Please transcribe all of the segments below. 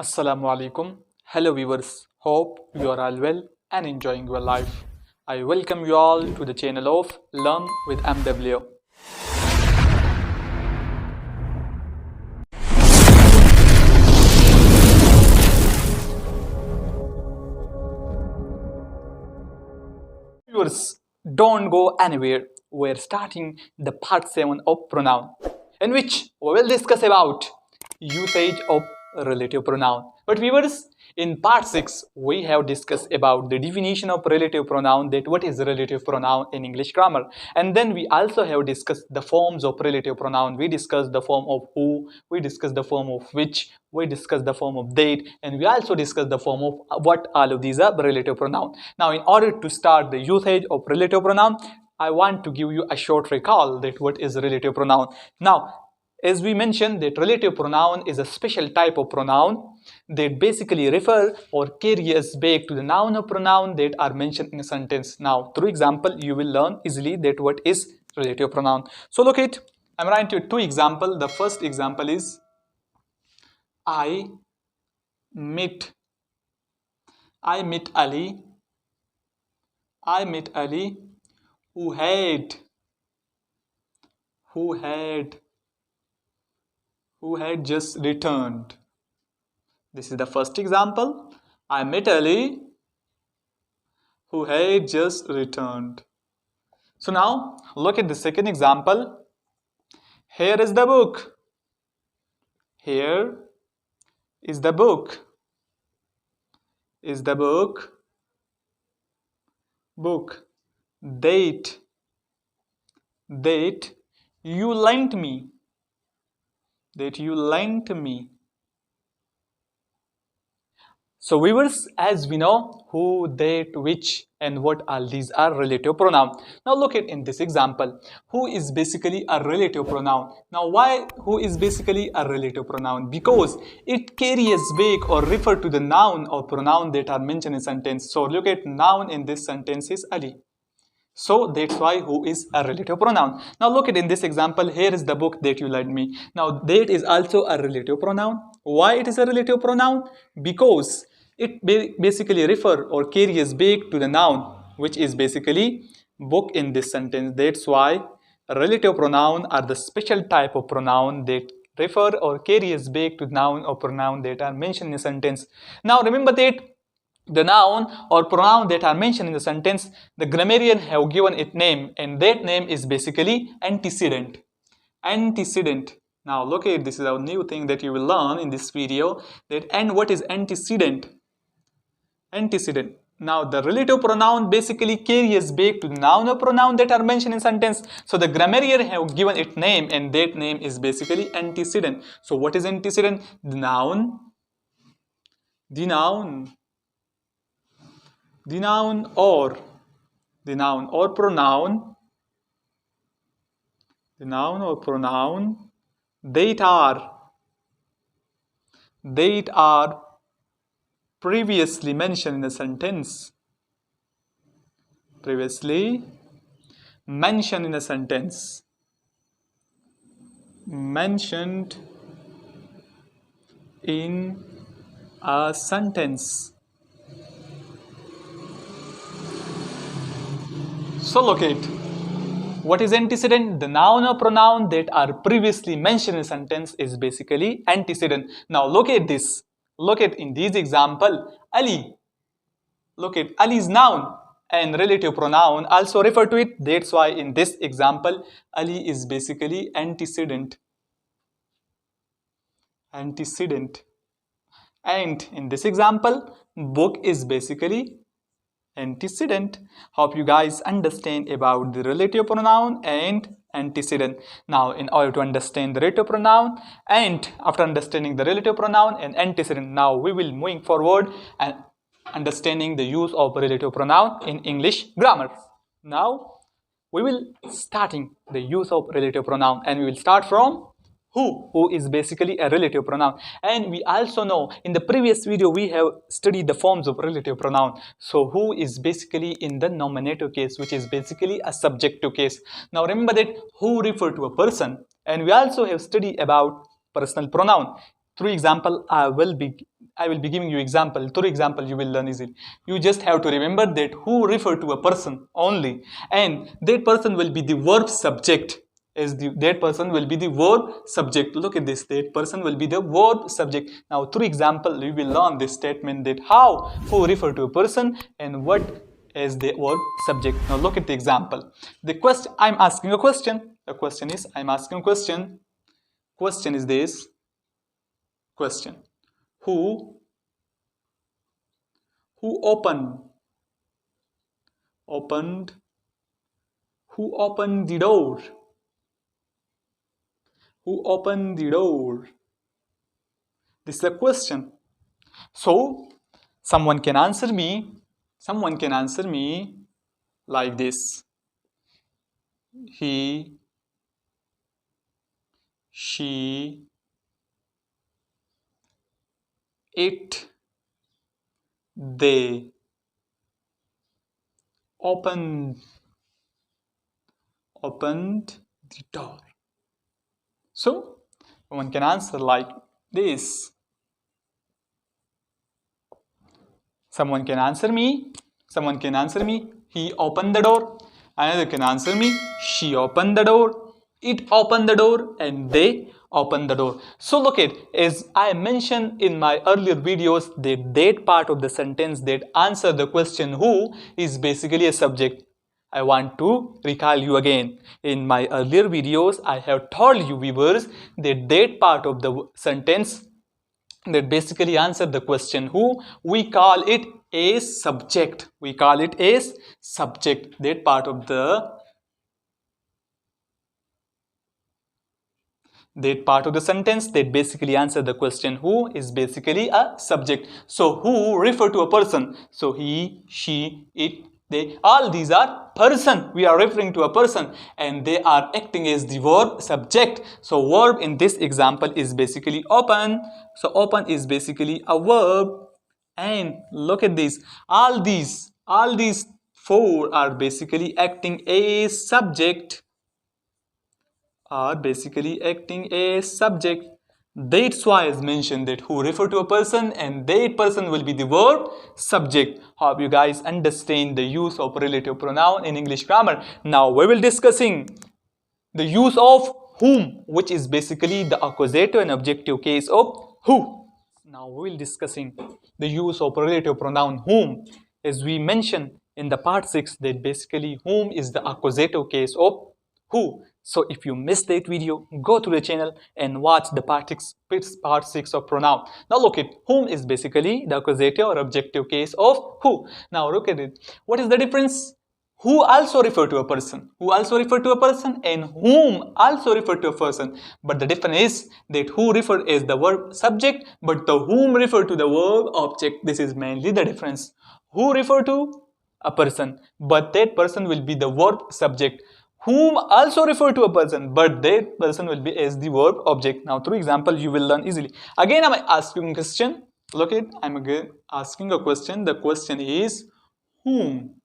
Assalamu alaikum. Hello viewers. Hope you are all well and enjoying your life. I welcome you all to the channel of Learn with MW. Viewers, don't go anywhere. We're starting the part 7 of pronoun, in which we will discuss about usage of relative pronoun. But viewers, in part 6, we have discussed about the definition of relative pronoun, that what is relative pronoun in English grammar. And then we also have discussed the forms of relative pronoun. We discussed the form of who, we discussed the form of which, we discussed the form of that, and we also discussed the form of what. All of these are relative pronoun. Now, in order to start the usage of relative pronoun, I want to give you a short recall that what is relative pronoun. Now, as we mentioned, that relative pronoun is a special type of pronoun that basically refer or carry us back to the noun or pronoun that are mentioned in a sentence. Now, through example, you will learn easily that what is relative pronoun. So look at, I'm writing two examples. The first example is I met Ali. I met Ali who had just returned. This is the first example. I met Ali who had just returned. So now look at the second example. Here is the book. Here is the book. Is the book. Book. That you lent me. That you lent me. So viewers, as we know, who, that, which, and what, all these are relative pronoun. Now look at in this example, who is basically a relative pronoun. Now why who is basically a relative pronoun? Because it carries back or refer to the noun or pronoun that are mentioned in sentence. So look at noun in this sentence is Ali. So that's why who is a relative pronoun. Now look at in this example, here is the book that you lent me. Now that is also a relative pronoun. Why it is a relative pronoun? Because it basically refer or carries back to the noun, which is basically book in this sentence. That's why relative pronoun are the special type of pronoun that refer or carries back to noun or pronoun that are mentioned in a sentence. Now remember that the noun or pronoun that are mentioned in the sentence, the grammarian have given it name, and that name is basically antecedent. Antecedent. Now look at this is a new thing that you will learn in this video. And what is antecedent? Antecedent. Now the relative pronoun basically carries back to the noun or pronoun that are mentioned in sentence. So the grammarian have given it name, and that name is basically antecedent. So what is antecedent? The noun or pronoun that are previously mentioned in a sentence. Previously mentioned in a sentence. Mentioned in a sentence. So look at what is antecedent. The noun or pronoun that are previously mentioned in a sentence is basically antecedent. Now look at this. Look at in this example, Ali. Look at Ali's noun and relative pronoun also refer to it. That's why in this example, Ali is basically antecedent. Antecedent. And in this example, book is basically antecedent. Hope you guys understand about the relative pronoun and antecedent. Now in order to understand the relative pronoun, and after understanding the relative pronoun and antecedent, now we will moving forward and understanding the use of relative pronoun in English grammar. Now we will starting the use of relative pronoun, and we will start from who is basically a relative pronoun. And we also know in the previous video we have studied the forms of relative pronoun. So who is basically in the nominative case, which is basically a subjective case. Now remember that who refer to a person, and we also have studied about personal pronoun. Through example, I will be giving you example. Through example, you will learn easily. You just have to remember that who refer to a person only, and that person will be the verb subject. That person will be the verb subject. Look at this. That person will be the verb subject. Now, through example, we will learn this statement that how who refer to a person and what is the verb subject. Now, look at the example. The question, I'm asking a question. The question is, I'm asking a question. Question is this. Question. Who opened who opened the door? Who opened the door? This is a question. So someone can answer me like this. He, she, it, they opened the door. So one can answer like this. Someone can answer me, he opened the door. Another can answer me, she opened the door, it opened the door, and they opened the door. So look at, as I mentioned in my earlier videos, that part of the sentence that answer the question who is basically a subject. I want to recall you again. In my earlier videos, I have told you viewers that part of the sentence that basically answer the question who, we call it a subject. We call it as subject. That part of the sentence that basically answer the question who is basically a subject. So who refer to a person. So he, she, it, they, all these are person. We are referring to a person and they are acting as the verb subject. So verb in this example is basically open. So open is basically a verb. And look at this. All these four are basically acting as subject. That's why is mentioned that who refer to a person and that person will be the verb subject. Hope you guys understand the use of relative pronoun in English grammar. Now we will discussing the use of whom, which is basically the accusative and objective case of who. Now we will discussing the use of relative pronoun whom. As we mentioned in the part 6 that basically whom is the accusative case of who. So if you missed that video, go to the channel and watch the part 6 of pronoun. Now look at whom is basically the accusative or objective case of who. Now look at it. What is the difference? Who also refer to a person. And whom also refer to a person. But the difference is that who refer as the verb subject, but the whom refer to the verb object. This is mainly the difference. Who refer to a person, but that person will be the verb subject. Whom also refer to a person, but that person will be as the verb object. Now through example you will learn easily. Again I'm asking a question. Look at, I'm again asking a question. The question is whom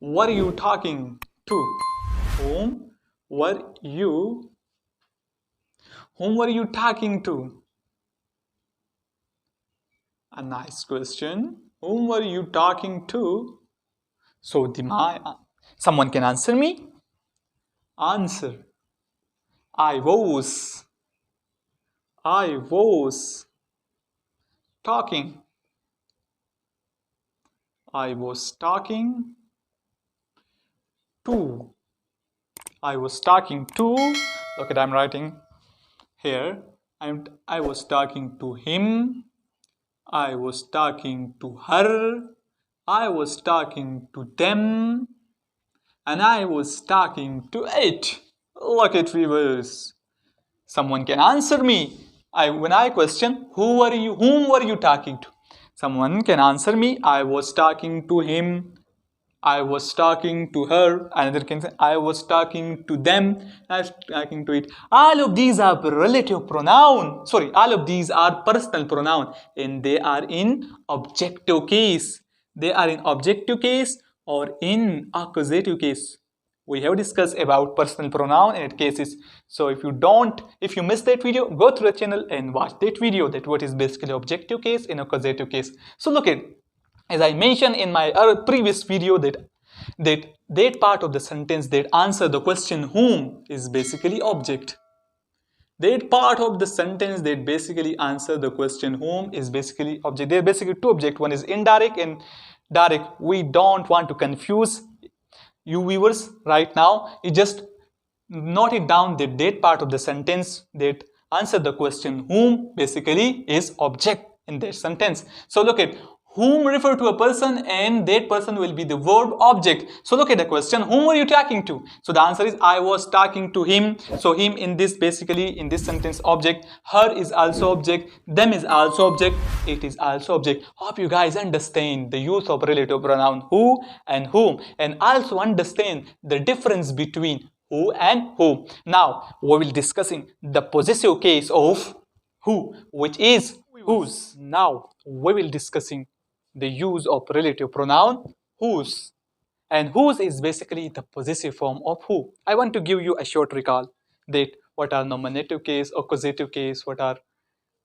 were you talking to? Whom were you talking to? A nice question. Whom were you talking to? So someone can answer me. Answer. I was talking. I was talking to. Look at, I'm writing here. I was talking to him. I was talking to her. I was talking to them. And I was talking to it. Look at viewers. Someone can answer me. When I question, whom were you talking to? Someone can answer me. I was talking to him. I was talking to her. Another can say, I was talking to them. I was talking to it. All of these are relative pronoun. All of these are personal pronoun. And they are in objective case. Or in accusative case. we have discussed about personal pronoun and cases. So if you missed that video, go to the channel and watch that video, that what is basically objective case and accusative case. So look at, as I mentioned in my previous video, that part of the sentence that answer the question whom is basically object. That part of the sentence that basically answer the question whom is basically object. There are basically two objects. One is indirect and direct. We don't want to confuse you viewers right now. You just note it down that part of the sentence that answer the question whom basically is object in that sentence. So look at, whom refer to a person and that person will be the verb object. So look at the question, whom are you talking to? So the answer is I was talking to him. So him in this basically in this sentence object, her is also object, them is also object, it is also object. Hope you guys understand the use of relative pronoun who and whom, and also understand the difference between who and whom. Now we will discussing the possessive case of who, which is whose. Now we will discussing the use of relative pronoun whose, and whose is basically the possessive form of who. I want to give you a short recall that what are nominative case, accusative case, what are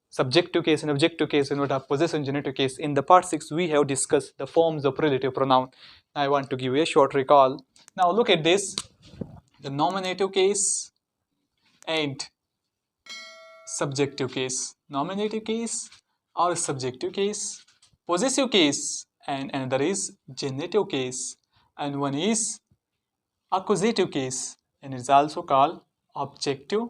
subjective case and objective case, and what are possessive and genitive case. In the part 6 we have discussed the forms of relative pronoun. I want to give you a short recall. Now look at this, the nominative case and subjective case. Nominative case or subjective case, possessive case, and another is genitive case, and one is accusative case, and it's also called objective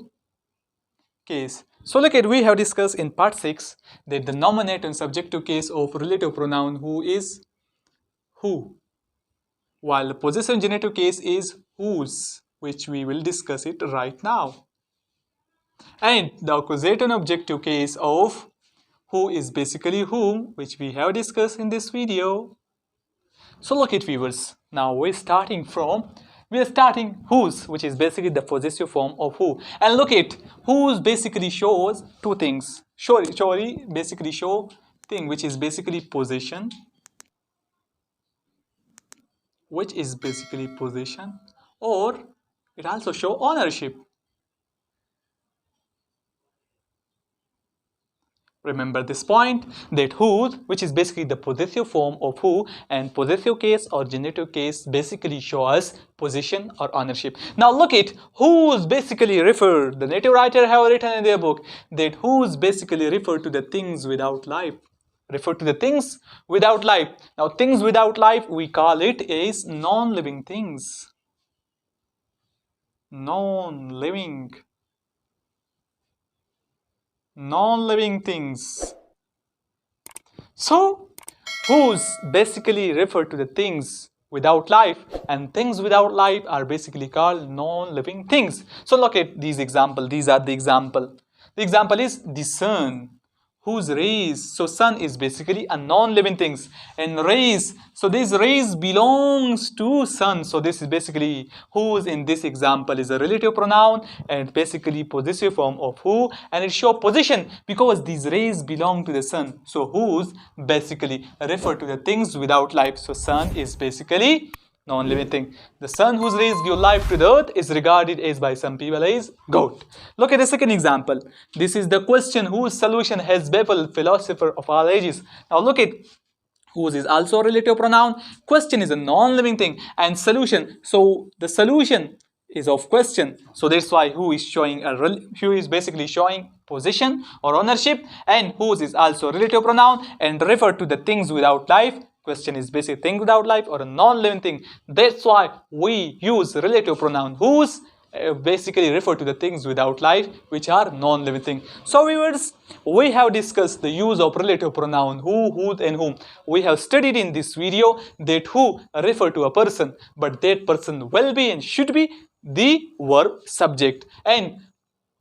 case. So look at, we have discussed in part 6 that the nominative and subjective case of relative pronoun who is who, while the possessive and genitive case is whose, which we will discuss it right now. And the accusative and objective case of who is basically whom, which we have discussed in this video. So look at viewers, now we are starting whose, which is basically the possessive form of who. And look at, whose basically shows two things. Basically show thing which is basically possession, or it also show ownership. Remember this point, that whose, which is basically the possessive form of who, and possessive case or genitive case basically show us possession or ownership. Now look at, whose basically refer, the native writer have written in their book that whose basically refer to the things without life. Refer to the things without life. Now things without life, we call it as non-living things. Non-living things. So whose basically refer to the things without life, and things without life are basically called non-living things. So look at these examples. These are the example. The example is the sun, whose rays. So sun is basically a non-living things, and rays, so this rays belongs to sun. So this is basically whose in this example is a relative pronoun and basically possessive form of who, and it shows position because these rays belong to the sun. So whose basically refer to the things without life. So sun is basically non-living thing. The sun whose rays give life to the earth is regarded as by some people as God. Look at the second example. This is the question whose solution has baffled philosopher of all ages. Now look at, whose is also a relative pronoun. Question is a non-living thing, and solution. So the solution is of question. So that's why who is showing who is basically showing possession or ownership, and whose is also a relative pronoun and refer to the things without life. Question is basically thing without life or a non-living thing. That's why we use relative pronoun whose basically refer to the things without life, which are non-living things. So viewers, we have discussed the use of relative pronoun who, whose, and whom. We have studied in this video that who refer to a person, but that person will be and should be the verb subject, and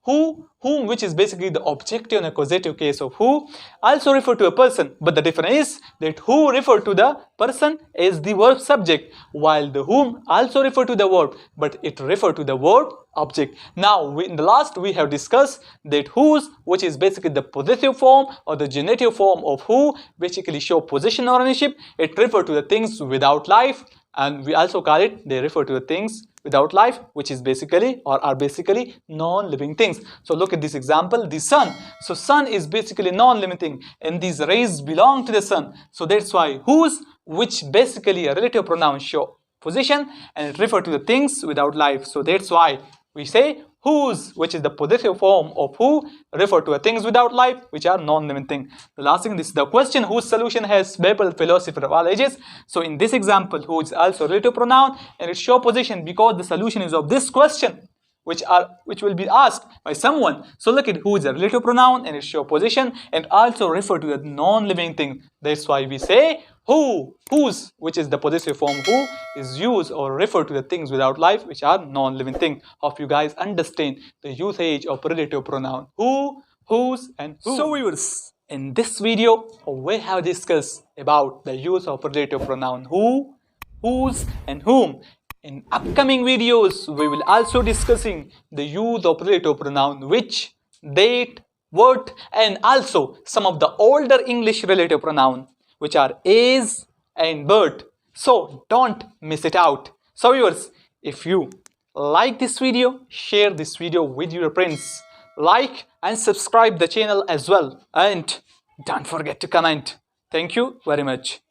whom, which is basically the objective and accusative case of who, also refer to a person, but the difference is that who refer to the person is the verb subject, while the whom also refer to the verb, but it refer to the verb object. Now in the last we have discussed that whose, which is basically the possessive form or the genitive form of who, basically show possession or ownership. It refer to the things without life, And we also call it, they refer to the things without life, which is basically or are basically non-living things. So look at this example, the sun. So sun is basically non-living thing, and these rays belong to the sun. So that's why whose, which basically a relative pronoun, show position and it refer to the things without life. So that's why we say whose, which is the possessive form of who, refer to things without life, which are non-living things. The last thing, this is the question whose solution has baffled philosophers of all ages. So in this example, who is also relative pronoun and it show position because the solution is of this question, which will be asked by someone. So look at who is a relative pronoun and it show position and also refer to the non-living thing. That's why we say who, whose, which is the possessive form who, is used or refer to the things without life, which are non-living things. Hope you guys understand the usage of relative pronoun who, whose, and whom. So viewers, in this video we have discussed about the use of relative pronoun who, whose, and whom. In upcoming videos, we will also discussing the use of relative pronoun which, that, what, and also some of the older English relative pronoun which are is and but. So don't miss it out. So viewers, if you like this video, share this video with your friends. Like and subscribe the channel as well. And don't forget to comment. Thank you very much.